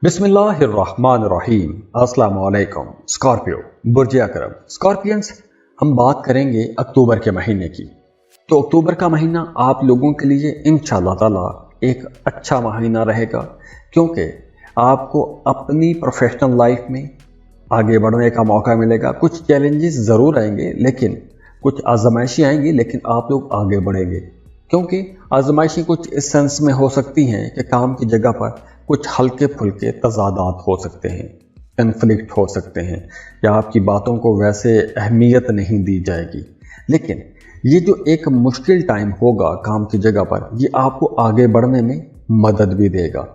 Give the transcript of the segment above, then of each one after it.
बिस्मिल्लाहिर्रहमानिर्रहीम। अस्सलाम वालेकुम। स्कॉर्पियो, बुर्ज अकरम। स्कॉर्पियंस, हम बात करेंगे अक्टूबर के महीने की। तो अक्टूबर का महीना आप लोगों के लिए इंशाअल्लाह ताला एक अच्छा महीना रहेगा, क्योंकि आपको अपनी प्रोफेशनल लाइफ में आगे बढ़ने का मौका मिलेगा। कुछ चैलेंजेस ज़रूर आएंगे, लेकिन कुछ आजमाइशें आएंगी, लेकिन आप लोग आगे बढ़ेंगे। क्योंकि आजमाइशें कुछ इस सेंस में हो सकती हैं कि काम की जगह पर कुछ हल्के फुल्के तजादात हो सकते हैं, कन्फ्लिक्ट हो सकते हैं, या आपकी बातों को वैसे अहमियत नहीं दी जाएगी। लेकिन ये जो एक मुश्किल टाइम होगा काम की जगह पर, ये आपको आगे बढ़ने में मदद भी देगा।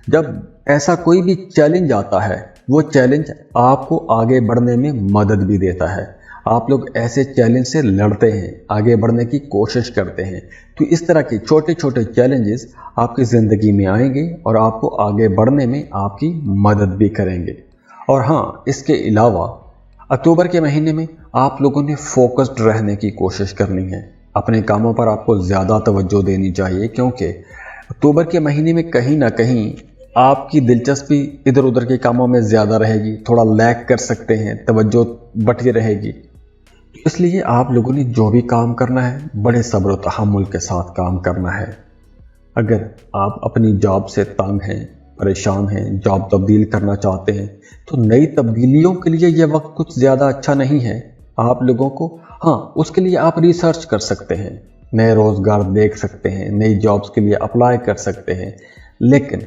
जब ऐसा कोई भी चैलेंज आता है, वो चैलेंज आपको आगे बढ़ने में मदद भी देता है। आप लोग ऐसे चैलेंज से लड़ते हैं, आगे बढ़ने की कोशिश करते हैं। तो इस तरह के छोटे छोटे चैलेंजेस आपकी ज़िंदगी में आएंगे और आपको आगे बढ़ने में आपकी मदद भी करेंगे। और हाँ, इसके अलावा अक्टूबर के महीने में आप लोगों ने फोकस्ड रहने की कोशिश करनी है। अपने कामों पर आपको ज़्यादा तवज्जो देनी चाहिए, क्योंकि अक्टूबर के महीने में कहीं ना कहीं आपकी दिलचस्पी इधर उधर के कामों में ज़्यादा रहेगी, थोड़ा लैग कर सकते हैं, तवज्जो बटी रहेगी। इसलिए आप लोगों ने जो भी काम करना है, बड़े सब्र और तहम्मुल के साथ काम करना है। अगर आप अपनी जॉब से तंग हैं, परेशान हैं, जॉब तब्दील करना चाहते हैं, तो नई तब्दीलियों के लिए यह वक्त कुछ ज़्यादा अच्छा नहीं है आप लोगों को। हाँ, उसके लिए आप रिसर्च कर सकते हैं, नए रोज़गार देख सकते हैं, नई जॉब्स के लिए अप्लाई कर सकते हैं। लेकिन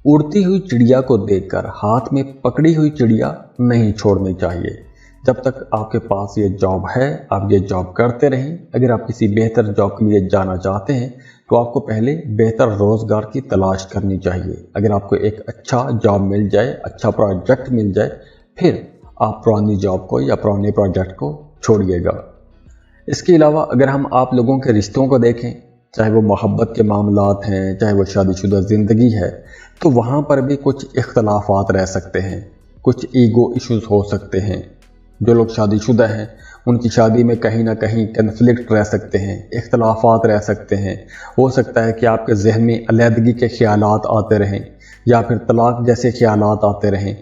उड़ती हुई चिड़िया को देखकर हाथ में पकड़ी हुई चिड़िया नहीं छोड़नी चाहिए। जब तक आपके पास ये जॉब है, आप ये जॉब करते रहें। अगर आप किसी बेहतर जॉब के लिए जाना चाहते हैं, तो आपको पहले बेहतर रोज़गार की तलाश करनी चाहिए। अगर आपको एक अच्छा जॉब मिल जाए, अच्छा प्रोजेक्ट मिल जाए, फिर आप पुरानी जॉब को या पुराने प्रोजेक्ट को छोड़िएगा। इसके अलावा अगर हम आप लोगों के रिश्तों को देखें, चाहे वो मोहब्बत के मामलात हैं, चाहे वो शादीशुदा ज़िंदगी है, तो वहाँ पर भी कुछ इख्तलाफात रह सकते हैं, कुछ ईगो इश्यूज़ हो सकते हैं। जो लोग शादीशुदा हैं, उनकी शादी में कहीं ना कहीं कन्फ्लिक्ट रह सकते हैं, इख्तलाफात रह सकते हैं। हो सकता है कि आपके जहन में अलहदगी के ख्यालात आते रहें, या फिर तलाक जैसे ख्यालात आते रहें।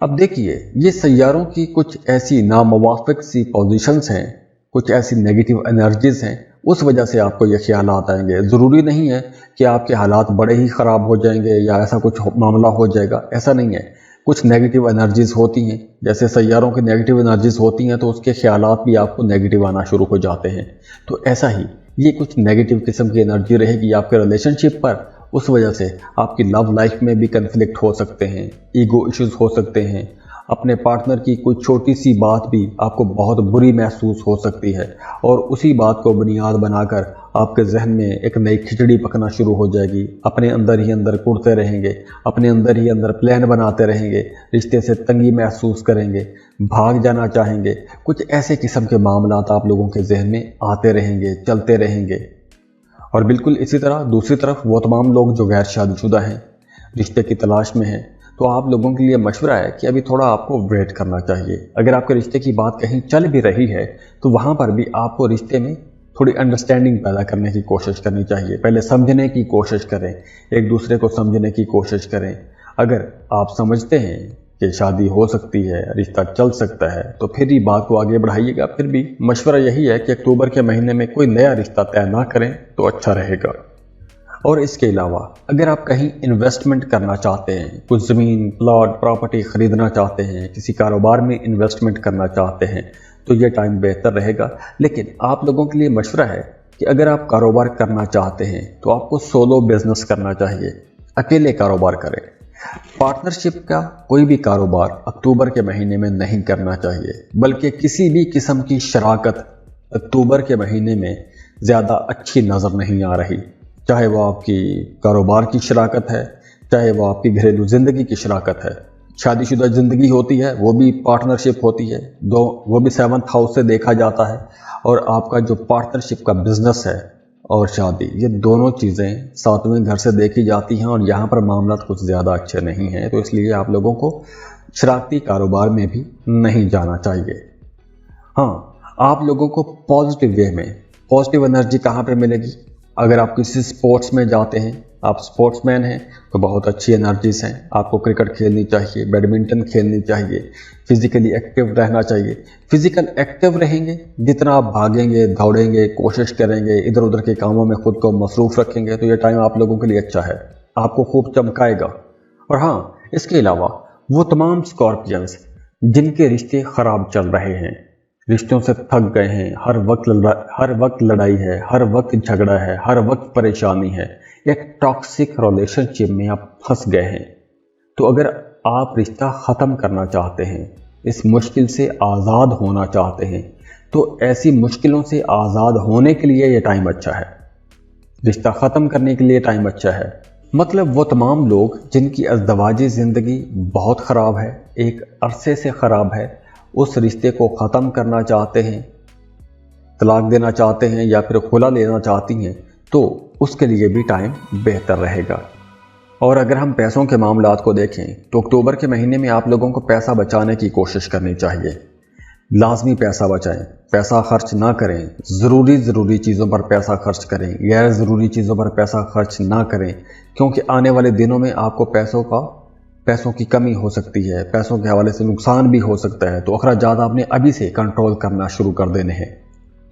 अब देखिए, ये सैयारों की कुछ ऐसी नामुवाफिक सी पोजीशंस हैं, कुछ ऐसी नेगेटिव एनर्जीज हैं, उस वजह से आपको ये ख्यालात आएंगे। ज़रूरी नहीं है कि आपके हालात बड़े ही ख़राब हो जाएंगे या ऐसा कुछ मामला हो जाएगा, ऐसा नहीं है। कुछ नेगेटिव एनर्जीज होती हैं, जैसे सैयारों की नेगेटिव एनर्जीज होती हैं, तो उसके ख्यालात भी आपको नेगेटिव आना शुरू हो जाते हैं। तो ऐसा ही ये कुछ नेगेटिव किस्म की एनर्जी रहेगी आपके रिलेशनशिप पर। उस वजह से आपकी लव लाइफ में भी कन्फ्लिक्ट हो सकते हैं, ईगो इश्यूज हो सकते हैं। अपने पार्टनर की कोई छोटी सी बात भी आपको बहुत बुरी महसूस हो सकती है, और उसी बात को बुनियाद बनाकर आपके जहन में एक नई खिचड़ी पकना शुरू हो जाएगी। अपने अंदर ही अंदर कुड़ते रहेंगे, अपने अंदर ही अंदर प्लान बनाते रहेंगे, रिश्ते से तंगी महसूस करेंगे, भाग जाना चाहेंगे। कुछ ऐसे किस्म के मामलात आप लोगों के जहन में आते रहेंगे, चलते रहेंगे। और बिल्कुल इसी तरह दूसरी तरफ वो तमाम लोग जो गैर शादीशुदा हैं, रिश्ते की तलाश में हैं, तो आप लोगों के लिए मशवरा है कि अभी थोड़ा आपको वेट करना चाहिए। अगर आपके रिश्ते की बात कहीं चल भी रही है, तो वहाँ पर भी आपको रिश्ते में थोड़ी अंडरस्टैंडिंग पैदा करने की कोशिश करनी चाहिए। पहले समझने की कोशिश करें, एक दूसरे को समझने की कोशिश करें। अगर आप समझते हैं कि शादी हो सकती है, रिश्ता चल सकता है, तो फिर ही बात को आगे बढ़ाइएगा। फिर भी मशवरा यही है कि अक्टूबर के महीने में कोई नया रिश्ता तय ना करें तो अच्छा रहेगा। और इसके अलावा अगर आप कहीं इन्वेस्टमेंट करना चाहते हैं, कुछ ज़मीन, प्लॉट, प्रॉपर्टी ख़रीदना चाहते हैं, किसी कारोबार में इन्वेस्टमेंट करना चाहते हैं, तो ये टाइम बेहतर रहेगा। लेकिन आप लोगों के लिए मशवरा है कि अगर आप कारोबार करना चाहते हैं, तो आपको सोलो बिजनेस करना चाहिए, अकेले कारोबार करें। पार्टनरशिप का कोई भी कारोबार अक्टूबर के महीने में नहीं करना चाहिए, बल्कि किसी भी किस्म की शराकत अक्टूबर के महीने में ज़्यादा अच्छी नज़र नहीं आ रही। चाहे वो आपकी कारोबार की शराकत है, चाहे वो आपकी घरेलू ज़िंदगी की शराकत है। शादीशुदा ज़िंदगी होती है, वो भी पार्टनरशिप होती है, वो भी 7th हाउस से देखा जाता है। और आपका जो पार्टनरशिप का बिजनेस है और शादी, ये दोनों चीज़ें 7वें घर से देखी जाती हैं, और यहाँ पर मामला कुछ ज़्यादा अच्छे नहीं हैं। तो इसलिए आप लोगों को शरारती कारोबार में भी नहीं जाना चाहिए। हाँ, आप लोगों को पॉजिटिव वे में पॉजिटिव एनर्जी कहाँ पर मिलेगी? अगर आप किसी स्पोर्ट्स में जाते हैं, آپ سپورٹس مین ہیں تو بہت اچھی انرجیز ہیں، آپ کو کرکٹ کھیلنی چاہیے، بیڈمنٹن کھیلنی چاہیے، فزیکلی ایکٹیو رہنا چاہیے۔ فزیکل ایکٹیو رہیں گے، جتنا آپ بھاگیں گے، دوڑیں گے، کوشش کریں گے، ادھر ادھر کے کاموں میں خود کو مصروف رکھیں گے تو یہ ٹائم آپ لوگوں کے لیے اچھا ہے، آپ کو خوب چمکائے گا۔ اور ہاں، اس کے علاوہ وہ تمام اسکارپینز جن کے رشتے خراب چل رہے ہیں، رشتوں سے تھک گئے ہیں، ہر وقت لڑائی ہے، ہر وقت جھگڑا ہے، ہر وقت پریشانی ہے، ایک ٹاکسک ریلیشن شپ میں آپ پھنس گئے ہیں، تو اگر آپ رشتہ ختم کرنا چاہتے ہیں، اس مشکل سے آزاد ہونا چاہتے ہیں، تو ایسی مشکلوں سے آزاد ہونے کے لیے یہ ٹائم اچھا ہے، رشتہ ختم کرنے کے لیے ٹائم اچھا ہے۔ مطلب وہ تمام لوگ جن کی ازدواجی زندگی بہت خراب ہے، ایک عرصے سے خراب ہے، اس رشتے کو ختم کرنا چاہتے ہیں، طلاق دینا چاہتے ہیں یا پھر خلا لینا چاہتی ہیں، تو اس کے لیے بھی ٹائم بہتر رہے گا۔ اور اگر ہم پیسوں کے معاملات کو دیکھیں تو اکتوبر کے مہینے میں آپ لوگوں کو پیسہ بچانے کی کوشش کرنی چاہیے، لازمی پیسہ بچائیں، پیسہ خرچ نہ کریں، ضروری چیزوں پر پیسہ خرچ کریں، غیر ضروری چیزوں پر پیسہ خرچ نہ کریں، کیونکہ آنے والے دنوں میں آپ کو پیسوں کی کمی ہو سکتی ہے، پیسوں کے حوالے سے نقصان بھی ہو سکتا ہے، تو اخراجات آپ نے ابھی سے کنٹرول کرنا شروع کر دینے ہیں۔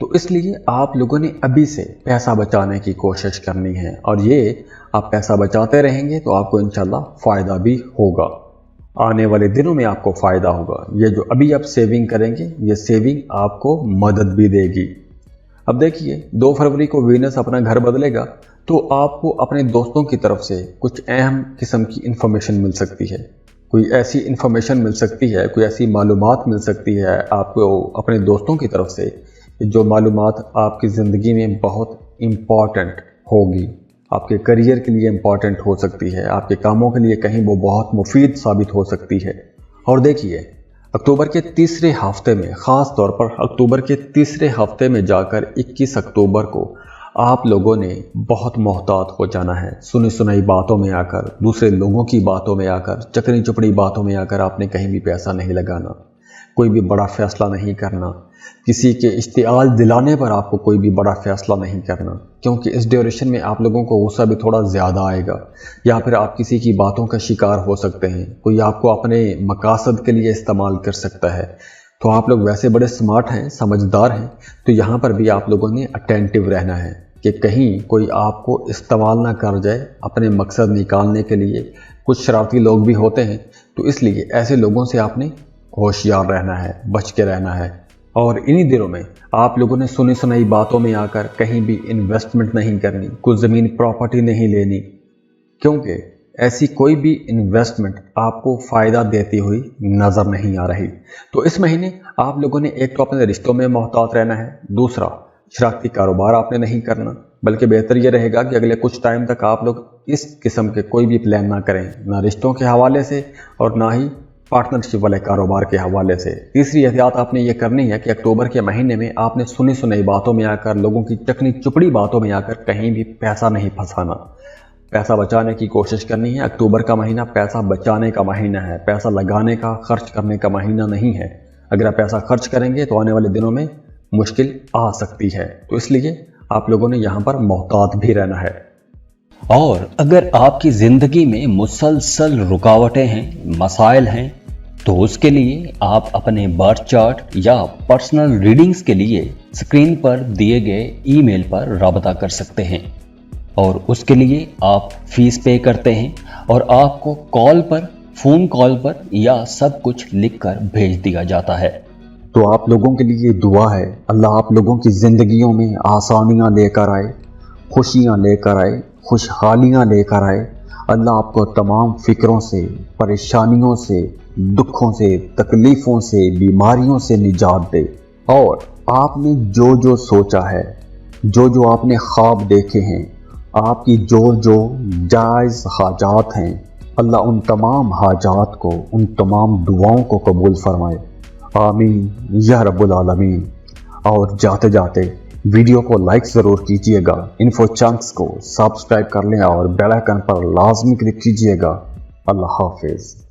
تو اس لیے آپ لوگوں نے ابھی سے پیسہ بچانے کی کوشش کرنی ہے، اور یہ آپ پیسہ بچاتے رہیں گے تو آپ کو انشاءاللہ فائدہ بھی ہوگا، آنے والے دنوں میں آپ کو فائدہ ہوگا۔ یہ جو ابھی آپ سیونگ کریں گے، یہ سیونگ آپ کو مدد بھی دے گی۔ اب دیکھیے 2 فروری کو وینس اپنا گھر بدلے گا تو آپ کو اپنے دوستوں کی طرف سے کچھ اہم قسم کی انفارمیشن مل سکتی ہے، کوئی ایسی انفارمیشن مل سکتی ہے، کوئی ایسی معلومات مل سکتی ہے آپ کو اپنے دوستوں کی طرف سے، جو معلومات آپ کی زندگی میں بہت امپورٹنٹ ہوگی، آپ کے کریئر کے لیے امپورٹنٹ ہو سکتی ہے، آپ کے کاموں کے لیے کہیں وہ بہت مفید ثابت ہو سکتی ہے۔ اور دیکھیے اکتوبر کے تیسرے ہفتے میں، خاص طور پر اکتوبر کے تیسرے ہفتے میں جا کر 21 اکتوبر کو آپ لوگوں نے بہت محتاط ہو جانا ہے، سنی سنائی باتوں میں آ کر، دوسرے لوگوں کی باتوں میں آ کر، چکنی چپڑی باتوں میں آ کر آپ نے کہیں بھی پیسہ نہیں لگانا، کوئی بھی بڑا فیصلہ نہیں کرنا، کسی کے اشتعال دلانے پر آپ کو کوئی بھی بڑا فیصلہ نہیں کرنا، کیونکہ اس ڈیوریشن میں آپ لوگوں کو غصہ بھی تھوڑا زیادہ آئے گا، یا پھر آپ کسی کی باتوں کا شکار ہو سکتے ہیں، کوئی آپ کو اپنے مقاصد کے لیے استعمال کر سکتا ہے۔ تو آپ لوگ ویسے بڑے سمارٹ ہیں، سمجھدار ہیں، تو یہاں پر بھی آپ لوگوں نے اٹینٹیو رہنا ہے کہ کہیں کوئی آپ کو استعمال نہ کر جائے اپنے مقصد نکالنے کے لیے۔ کچھ شرارتی لوگ بھی ہوتے ہیں، تو اس لیے ایسے لوگوں سے آپ نے ہوشیار رہنا ہے، بچ کے رہنا ہے۔ اور انہی دنوں میں آپ لوگوں نے سنی سنائی باتوں میں آ کر کہیں بھی انویسٹمنٹ نہیں کرنی، کوئی زمین پراپرٹی نہیں لینی، کیونکہ ایسی کوئی بھی انویسٹمنٹ آپ کو فائدہ دیتی ہوئی نظر نہیں آ رہی۔ تو اس مہینے آپ لوگوں نے ایک تو اپنے رشتوں میں محتاط رہنا ہے، دوسرا شراکتی کاروبار آپ نے نہیں کرنا، بلکہ بہتر یہ رہے گا کہ اگلے کچھ ٹائم تک آپ لوگ اس قسم کے کوئی بھی پلان نہ کریں، نہ رشتوں کے حوالے سے اور نہ ہی پارٹنرشپ والے کاروبار کے حوالے سے۔ تیسری احتیاط آپ نے یہ کرنی ہے کہ اکتوبر کے مہینے میں آپ نے سنی سنائی باتوں میں آ کر، لوگوں کی چکنی چپڑی باتوں میں آ کر کہیں بھی پیسہ نہیں پھنسانا، پیسہ بچانے کی کوشش کرنی ہے۔ اکتوبر کا مہینہ پیسہ بچانے کا مہینہ ہے، پیسہ لگانے کا، خرچ کرنے کا مہینہ نہیں ہے۔ اگر آپ پیسہ خرچ کریں گے تو آنے والے دنوں میں مشکل آ سکتی ہے، تو اس لیے آپ لوگوں نے یہاں پر محتاط بھی رہنا ہے۔ اور اگر آپ کی زندگی میں مسلسل رکاوٹیں ہیں، مسائل ہیں، تو اس کے لیے آپ اپنے برتھ چارٹ یا پرسنل ریڈنگز کے لیے اسکرین پر دیے گئے ای میل پر رابطہ کر سکتے ہیں، اور اس کے لیے آپ فیس پے کرتے ہیں، اور آپ کو فون کال پر یا سب کچھ لکھ کر بھیج دیا جاتا ہے۔ تو آپ لوگوں کے لیے دعا ہے، اللہ آپ لوگوں کی زندگیوں میں آسانیاں لے کر آئے، خوشیاں لے کر آئے، خوشحالیاں لے کر آئے۔ اللہ آپ کو تمام فکروں سے، پریشانیوں سے، دکھوں سے، تکلیفوں سے، بیماریوں سے نجات دے، اور آپ نے جو جو سوچا ہے، جو جو آپ نے خواب دیکھے ہیں، آپ کی جو جو جائز حاجات ہیں، اللہ ان تمام حاجات کو، ان تمام دعاؤں کو قبول فرمائے، آمین یا رب العالمین۔ اور جاتے جاتے ویڈیو کو لائک ضرور کیجئے گا، انفو چنکس کو سبسکرائب کر لیں اور بیل آئیکن پر لازمی کلک کیجئے گا۔ اللہ حافظ۔